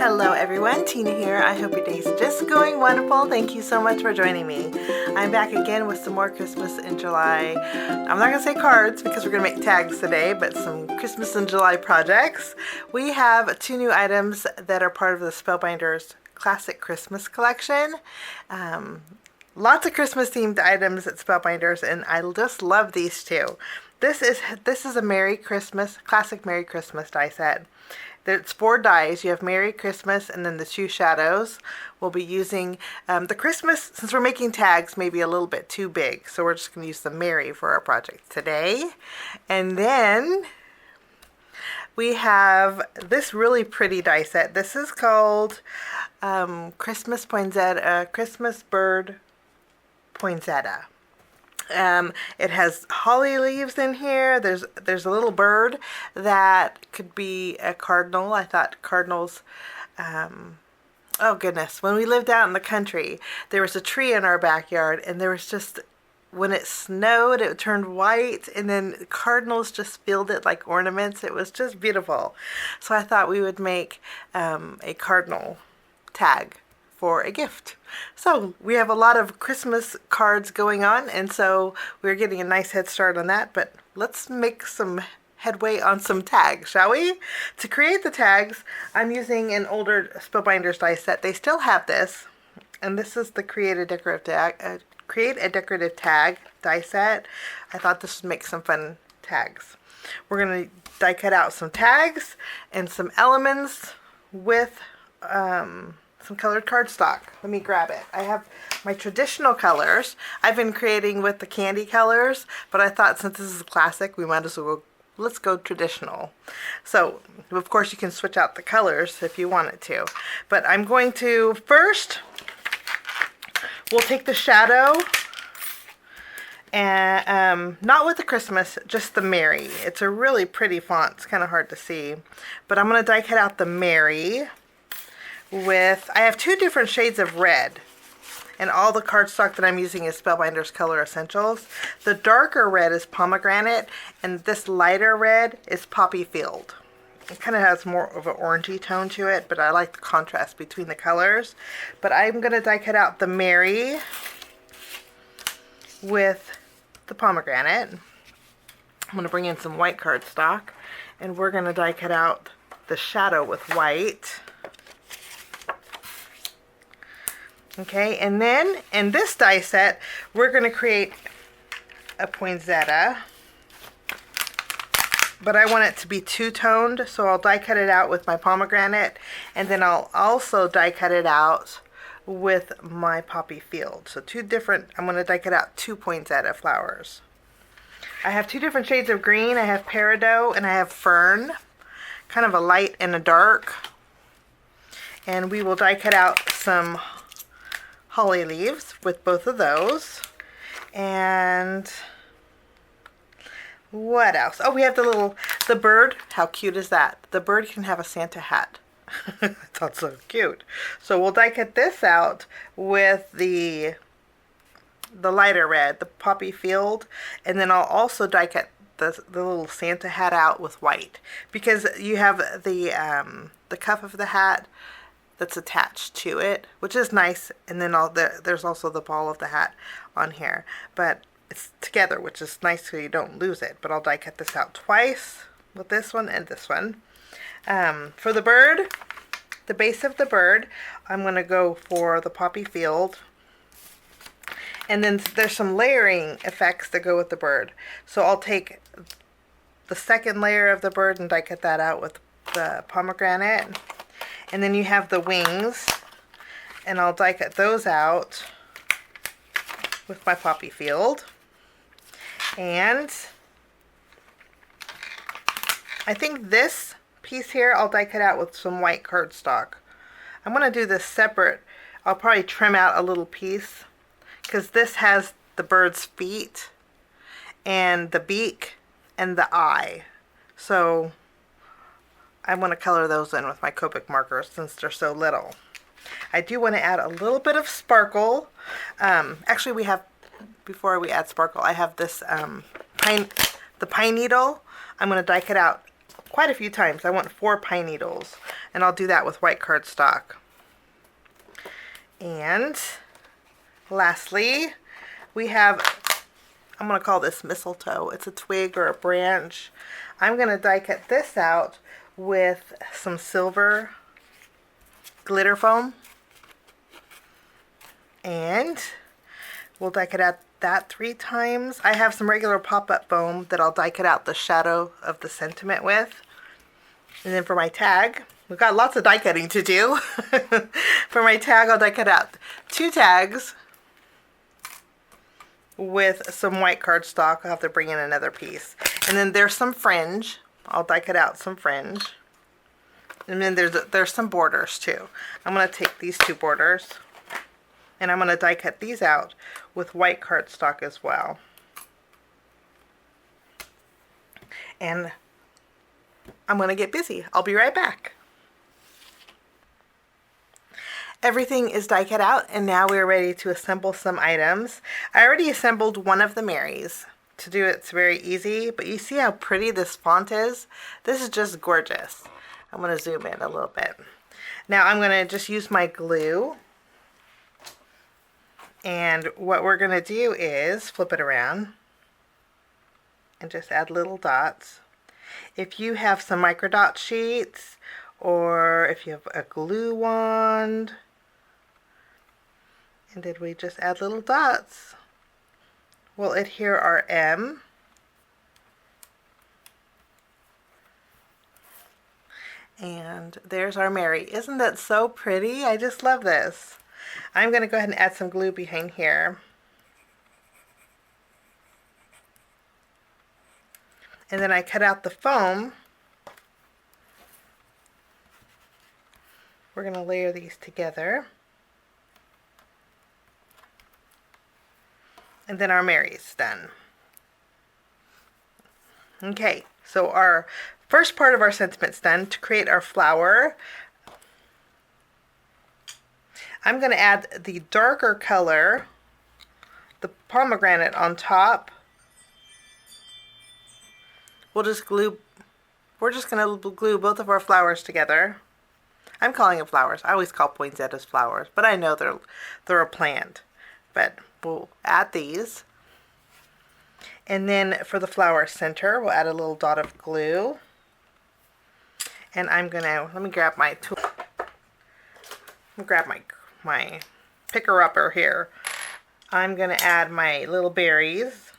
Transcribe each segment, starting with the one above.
Hello everyone, Tina here. I hope your day's just going wonderful. Thank you so much for joining me. I'm back again with some more Christmas in July. I'm not going to say cards because we're going to make tags today, but some Christmas in July projects. We have two new items that are part of the Spellbinders Classic Christmas collection. Lots of Christmas themed items at Spellbinders, and I just love these two. This is a Merry Christmas, classic Merry Christmas die set. It's 4 dies. You have Merry Christmas and then the 2 shadows. We'll be using the Christmas, since we're making tags, maybe a little bit too big. So we're just going to use the Merry for our project today. And then we have this really pretty die set. This is called Christmas Poinsettia, Christmas Bird Poinsettia. It has holly leaves in here. There's a little bird that could be a cardinal. I thought cardinals, oh goodness, when we lived out in the country, there was a tree in our backyard, and there was just, when it snowed, it turned white, and then cardinals just filled it like ornaments. It was just beautiful. So I thought we would make a cardinal tag for a gift. So we have a lot of Christmas cards going on, and so we're getting a nice head start on that, but let's make some headway on some tags, shall we? To create the tags, I'm using an older Spellbinders die set. They still have this, and this is the Create a Decorative Tag die set. I thought this would make some fun tags. We're going to die cut out some tags and some elements with some colored cardstock. Let me grab it. I have my traditional colors. I've been creating with the candy colors, but I thought since this is a classic, we might as well let's go traditional. So, of course, you can switch out the colors if you wanted to. But I'm going to, first, we'll take the shadow, and not with the Christmas, just the Merry. It's a really pretty font. It's kind of hard to see. But I'm going to die cut out the Merry with, I have 2 different shades of red, and all the cardstock that I'm using is Spellbinders Color Essentials. The darker red is Pomegranate, and this lighter red is Poppy Field. It kind of has more of an orangey tone to it, but I like the contrast between the colors. But I'm going to die cut out the Merry with the Pomegranate. I'm going to bring in some white cardstock, and we're going to die cut out the shadow with white. Okay, and then in this die set, we're going to create a poinsettia, but I want it to be two-toned, so I'll die cut it out with my pomegranate, and then I'll also die cut it out with my poppy field. So 2 different, I'm going to die cut out 2 poinsettia flowers. I have 2 different shades of green. I have Peridot and I have Fern, kind of a light and a dark. And we will die cut out some holly leaves with both of those. And what else? Oh, we have the bird. How cute is that? The bird can have a Santa hat. That's so cute. So we'll die cut this out with the lighter red, the poppy field, and then I'll also die cut the little Santa hat out with white, because you have the cuff of the hat that's attached to it, which is nice, and then there's also the ball of the hat on here, but it's together, which is nice so you don't lose it. But I'll die cut this out twice with this one and this one. For the bird, the base of the bird, I'm going to go for the poppy field, and then there's some layering effects that go with the bird, so I'll take the second layer of the bird and die cut that out with the pomegranate. And then you have the wings, and I'll die cut those out with my poppy field. And I think this piece here I'll die cut out with some white cardstock. I'm going to do this separate. I'll probably trim out a little piece, because this has the bird's feet and the beak and the eye. So I'm going to color those in with my Copic markers since they're so little. I do want to add a little bit of sparkle. Actually, we have, before we add sparkle, I have this the pine needle. I'm going to die cut out quite a few times. I want 4 pine needles. And I'll do that with white cardstock. And lastly, we have, I'm going to call this mistletoe. It's a twig or a branch. I'm going to die cut this out with some silver glitter foam. And we'll die cut out that 3 times. I have some regular pop-up foam that I'll die cut out the shadow of the sentiment with. And then for my tag, we've got lots of die cutting to do. For my tag, I'll die cut out 2 tags with some white cardstock. I'll have to bring in another piece. And then there's some fringe. I'll die cut out some fringe. And then there's some borders too. I'm going to take these 2 borders and I'm going to die cut these out with white cardstock as well. And I'm going to get busy. I'll be right back. Everything is die cut out, and now we're ready to assemble some items. I already assembled one of the Marys. To do it's very easy, but you see how pretty this font is? This is just gorgeous. I'm going to zoom in a little bit. Now I'm going to just use my glue, and what we're going to do is flip it around and just add little dots. If you have some microdot sheets, or if you have a glue wand, and then we just add little dots. We'll adhere our M. And there's our Mary. Isn't that so pretty? I just love this. I'm going to go ahead and add some glue behind here. And then I cut out the foam. We're going to layer these together. And then our Mary's done. Okay, so our first part of our sentiment's done. To create our flower, I'm going to add the darker color, the pomegranate, on top. We're just going to glue both of our flowers together. I'm calling it flowers. I always call poinsettias flowers, but I know they're a plant. But we'll add these. And then for the flower center, we'll add a little dot of glue. And I'm gonna, let me grab my tool. Let me grab my picker-upper here. I'm gonna add my little berries.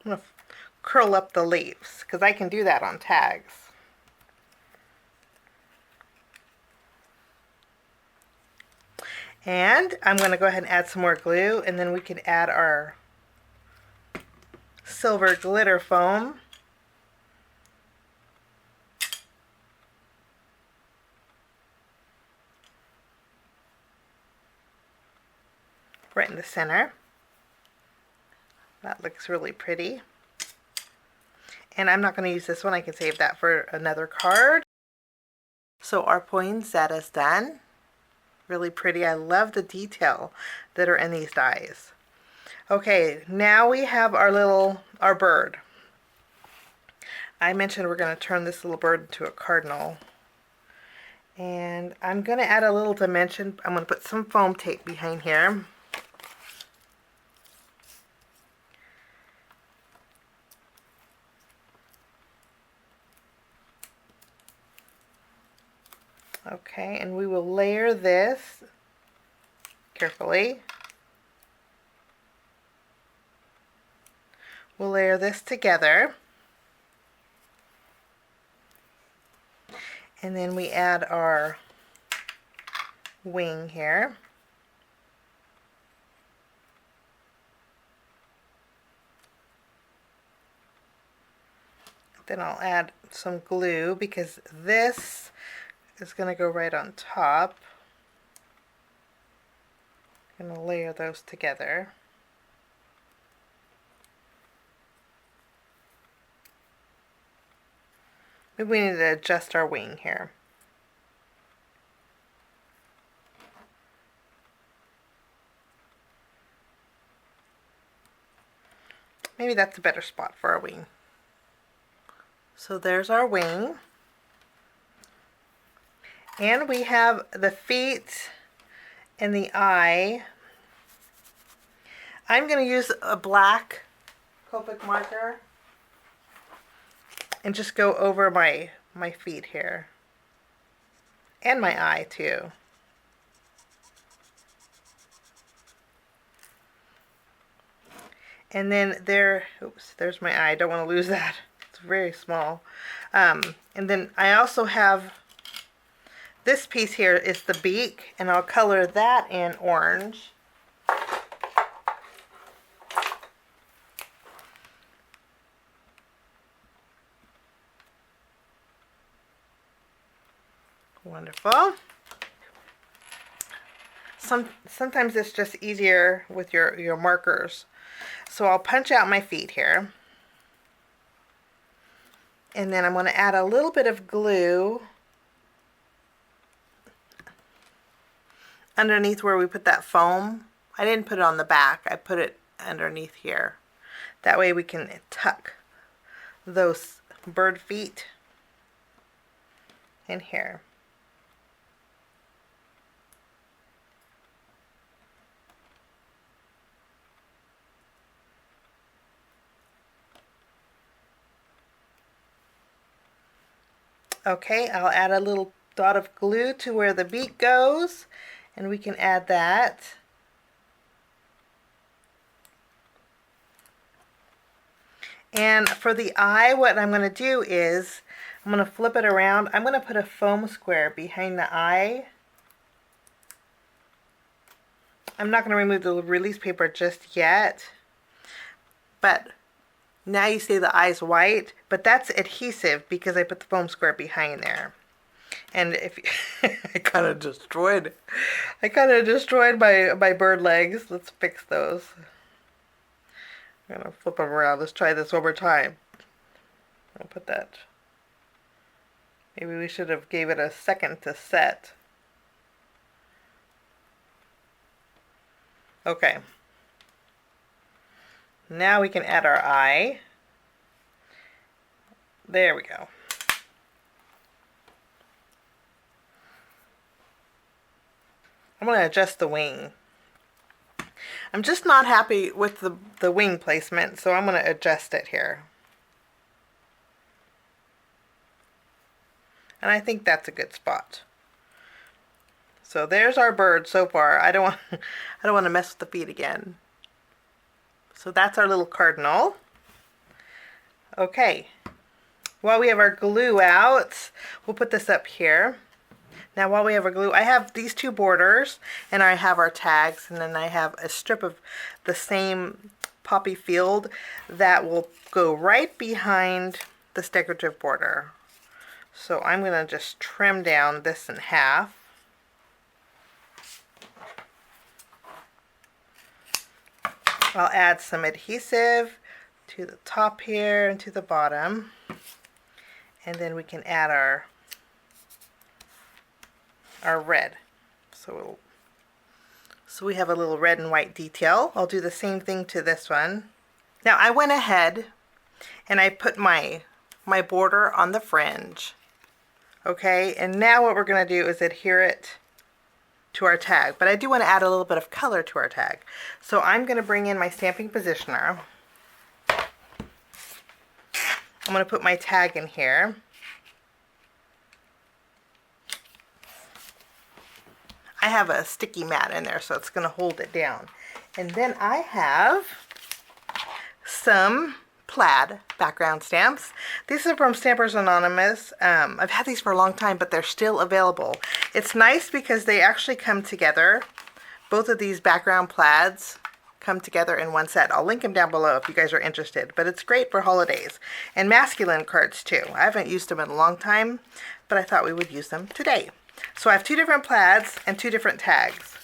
I'm gonna curl up the leaves because I can do that on tags. And I'm going to go ahead and add some more glue, and then we can add our silver glitter foam. Right in the center. That looks really pretty. And I'm not going to use this one. I can save that for another card. So our poinsettia's done. Really pretty. I love the detail that are in these dies. Okay, now we have our bird. I mentioned we're going to turn this little bird into a cardinal. And I'm going to add a little dimension. I'm going to put some foam tape behind here. Okay, and we will layer this carefully. We'll layer this together. And then we add our wing here. Then I'll add some glue because this is going to go right on top. I'm going to layer those together. Maybe we need to adjust our wing here. Maybe that's a better spot for our wing. So there's our wing. And we have the feet and the eye. I'm going to use a black Copic marker and just go over my feet here. And my eye too. And then there's my eye. I don't want to lose that. It's very small. And then I also have this piece here is the beak, and I'll color that in orange. Wonderful. Sometimes it's just easier with your markers. So I'll punch out my feet here. And then I'm going to add a little bit of glue underneath where we put that foam. I didn't put it on the back. I put it underneath here. That way we can tuck those bird feet in here. Okay, I'll add a little dot of glue to where the beak goes, and we can add that. And for the eye, what I'm going to do is I'm going to flip it around. I'm going to put a foam square behind the eye. I'm not going to remove the release paper just yet, but now you see the eye's white, but that's adhesive because I put the foam square behind there. And if I kind of destroyed my bird legs. Let's fix those. I'm gonna flip them around. Let's try this one more time. I'll put that. Maybe we should have gave it a second to set. Okay. Now we can add our eye. There we go. I'm going to adjust the wing. I'm just not happy with the wing placement, so I'm going to adjust it here. And I think that's a good spot. So there's our bird so far. I don't want to mess with the feet again. So that's our little cardinal. Okay. While we have our glue out, we'll put this up here. Now while we have our glue, I have these two borders, and I have our tags, and then I have a strip of the same poppy field that will go right behind this decorative border. So I'm going to just trim down this in half. I'll add some adhesive to the top here and to the bottom. And then we can add our red. So we have a little red and white detail. I'll do the same thing to this one. Now I went ahead and I put my border on the fringe. Okay, and now what we're going to do is adhere it to our tag. But I do want to add a little bit of color to our tag. So I'm going to bring in my stamping positioner. I'm going to put my tag in here. I have a sticky mat in there, so it's going to hold it down. And then I have some plaid background stamps. These are from Stampers Anonymous. I've had these for a long time, but they're still available. It's nice because they actually come together. Both of these background plaids come together in one set. I'll link them down below if you guys are interested, but it's great for holidays. And masculine cards too. I haven't used them in a long time, but I thought we would use them today. So I have two different plaids and two different tags.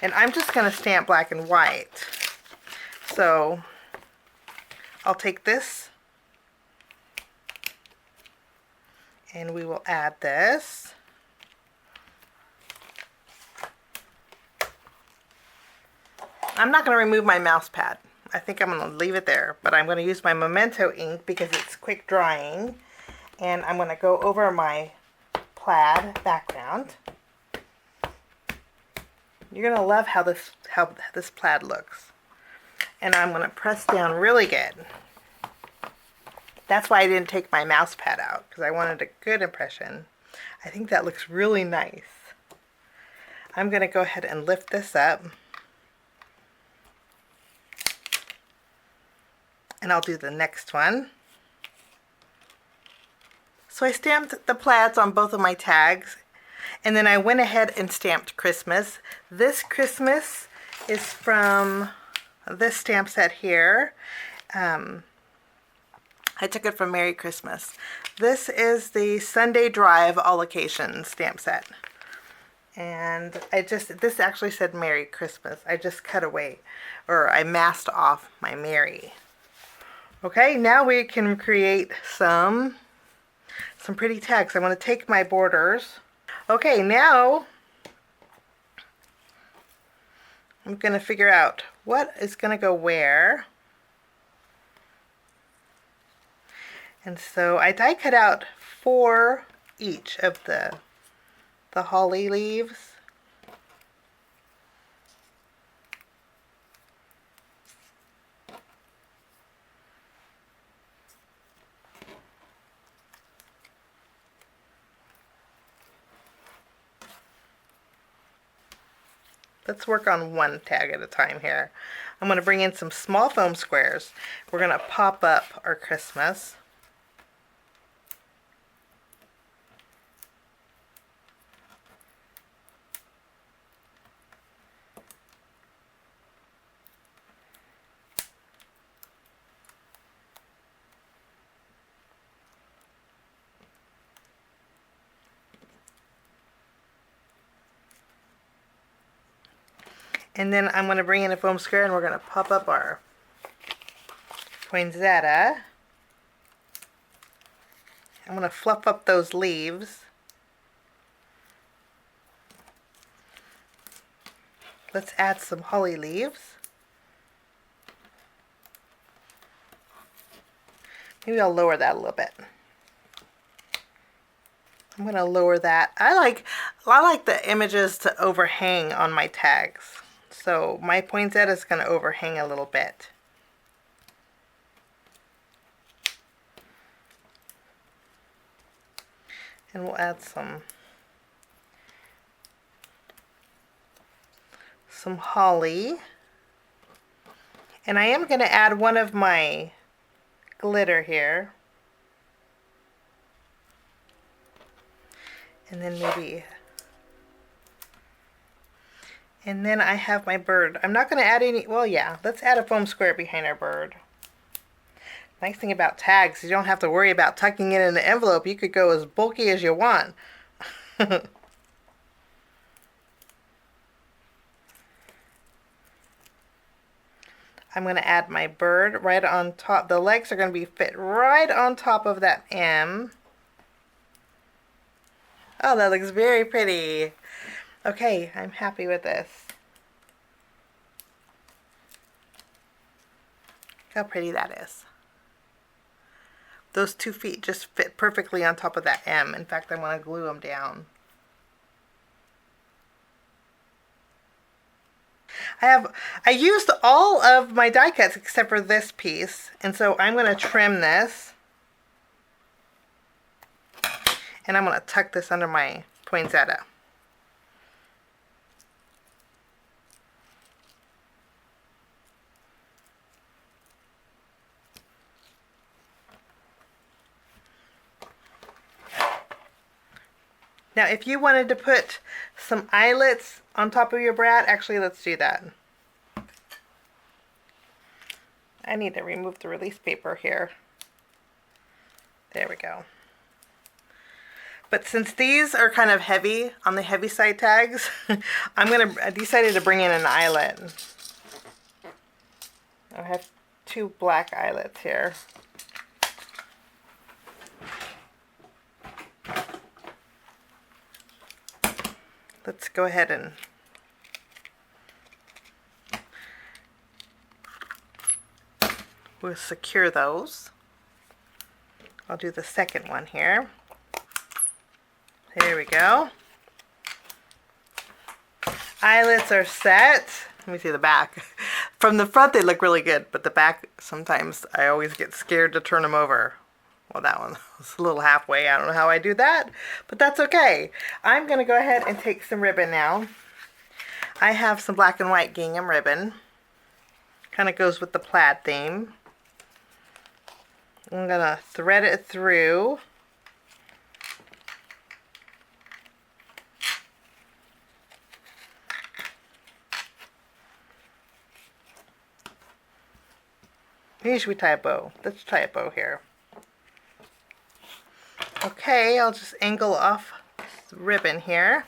And I'm just going to stamp black and white. So I'll take this and we will add this. I'm not going to remove my mouse pad. I think I'm going to leave it there, but I'm going to use my Memento ink because it's quick drying. And I'm going to go over my plaid background. You're going to love how this plaid looks. And I'm going to press down really good. That's why I didn't take my mouse pad out, because I wanted a good impression. I think that looks really nice. I'm going to go ahead and lift this up. And I'll do the next one. So I stamped the plaids on both of my tags. And then I went ahead and stamped Christmas. This Christmas is from this stamp set here. I took it from Merry Christmas. This is the Sunday Drive All Occasions stamp set. And this actually said Merry Christmas. I just cut away, or I masked off my Merry. Okay, now we can create some pretty tags. I'm going to take my borders. Okay, now I'm going to figure out what is going to go where. And so I die cut out 4 each of the holly leaves. Let's work on one tag at a time here. I'm going to bring in some small foam squares. We're going to pop up our Christmas. And then I'm going to bring in a foam square and we're going to pop up our poinsettia. I'm going to fluff up those leaves. Let's add some holly leaves. Maybe I'll lower that a little bit. I'm going to lower that. I like the images to overhang on my tags. So my poinsettia is going to overhang a little bit. And we'll add some holly. And I am going to add one of my glitter here. And then maybe... And then I have my bird. I'm not going to add any, well, yeah, let's add a foam square behind our bird. Nice thing about tags, you don't have to worry about tucking it in the envelope. You could go as bulky as you want. I'm going to add my bird right on top. The legs are going to be fit right on top of that M. Oh, that looks very pretty. Okay, I'm happy with this. Look how pretty that is. Those 2 feet just fit perfectly on top of that M. In fact, I want to glue them down. I used all of my die cuts except for this piece, and so I'm going to trim this. And I'm going to tuck this under my poinsettia. Now, if you wanted to put some eyelets on top of your brat, actually, let's do that. I need to remove the release paper here. There we go. But since these are kind of heavy, on the heavy side tags, I decided to bring in an eyelet. I have 2 black eyelets here. Let's go ahead and we'll secure those. I'll do the second one here. There we go. Eyelets are set. Let me see the back. From the front they look really good, but the back, sometimes I always get scared to turn them over. Well, that one was a little halfway. I don't know how I do that, but that's okay. I'm going to go ahead and take some ribbon now. I have some black and white gingham ribbon. Kind of goes with the plaid theme. I'm going to thread it through. Maybe should we tie a bow? Let's tie a bow here. Okay, I'll just angle off the ribbon here.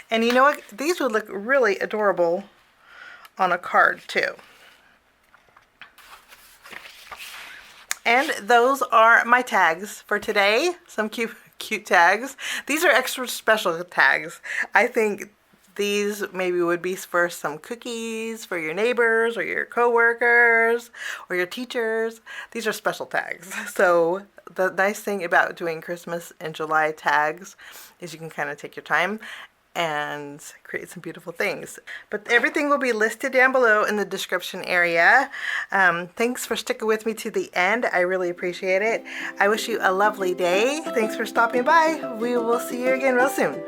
And you know what? These would look really adorable on a card too. And those are my tags for today. Some cute tags. These are extra special tags. I think these maybe would be for some cookies for your neighbors or your co-workers or your teachers. These are special tags. So the nice thing about doing Christmas in July tags is you can kind of take your time and create some beautiful things. But everything will be listed down below in the description area. Thanks for sticking with me to the end. I really appreciate it. I wish you a lovely day. Thanks for stopping by. We will see you again real soon.